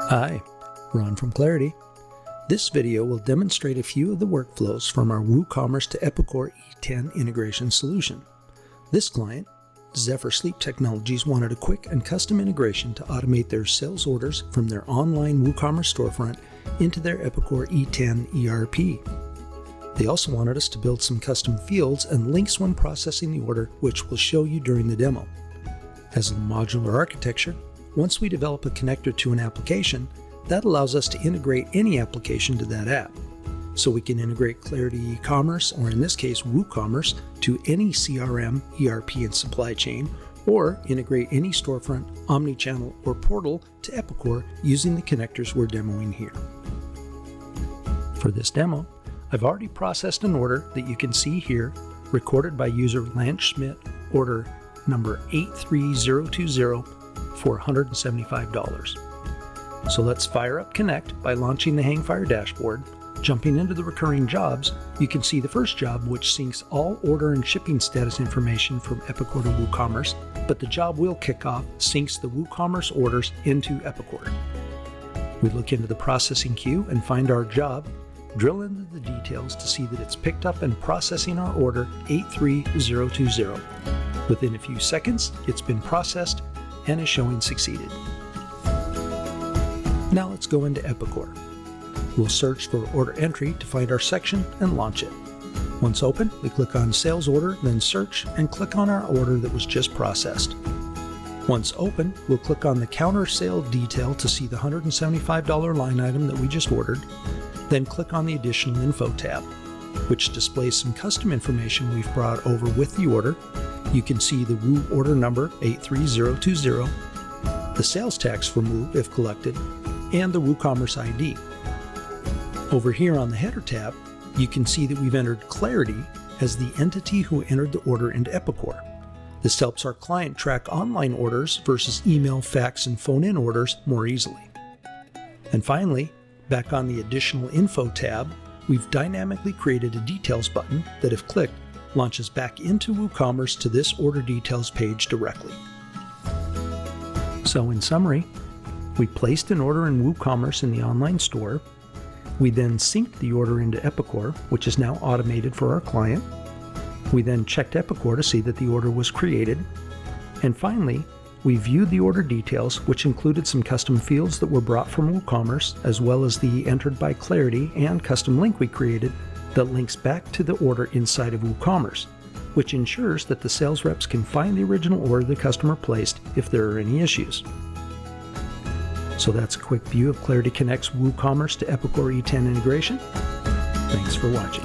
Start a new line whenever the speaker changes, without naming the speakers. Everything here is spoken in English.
Hi, Ron from Clarity. This video will demonstrate a few of the workflows from our WooCommerce to Epicor E10 integration solution. This client, Zephyr Sleep Technologies, wanted a quick and custom integration to automate their sales orders from their online WooCommerce storefront into their Epicor E10 ERP. They also wanted us to build some custom fields and links when processing the order, which we'll show you during the demo. As a modular architecture, once we develop a connector to an application, that allows us to integrate any application to that app. So we can integrate Clarity e-commerce, or in this case WooCommerce, to any CRM, ERP, and supply chain, or integrate any storefront, omnichannel, or portal to Epicor using the connectors we're demoing here. For this demo, I've already processed an order that you can see here, recorded by user Lance Schmidt, order number 83020 for $175. So let's fire up Connect by launching the Hangfire dashboard. Jumping into the recurring jobs, you can see the first job, which syncs all order and shipping status information from Epicor to WooCommerce, but the job will kick off syncs the WooCommerce orders into Epicor. We look into the processing queue and find our job, drill into the details to see that it's picked up and processing our order 83020. Within a few seconds, it's been processed and is showing succeeded. Now let's go into Epicor. We'll search for order entry to find our section and launch it. Once open, we click on Sales Order, then Search, and click on our order that was just processed. Once open, we'll click on the Counter Sale Detail to see the $175 line item that we just ordered, then click on the Additional Info tab, which displays some custom information we've brought over with the order. You can see the Woo order number 83020, the sales tax for Woo if collected, and the WooCommerce ID. Over here on the header tab, you can see that we've entered Clarity as the entity who entered the order into Epicor. This helps our client track online orders versus email, fax, and phone-in orders more easily. And finally, back on the Additional Info tab, we've dynamically created a Details button that, if clicked, launches back into WooCommerce to this order details page directly. So in summary, we placed an order in WooCommerce in the online store. We then synced the order into Epicor, which is now automated for our client. We then checked Epicor to see that the order was created. And finally, we viewed the order details, which included some custom fields that were brought from WooCommerce, as well as the entered by Clarity and custom link we created that links back to the order inside of WooCommerce, which ensures that the sales reps can find the original order the customer placed if there are any issues. So that's a quick view of Clarity Connect's WooCommerce to Epicor E10 integration. Thanks for watching.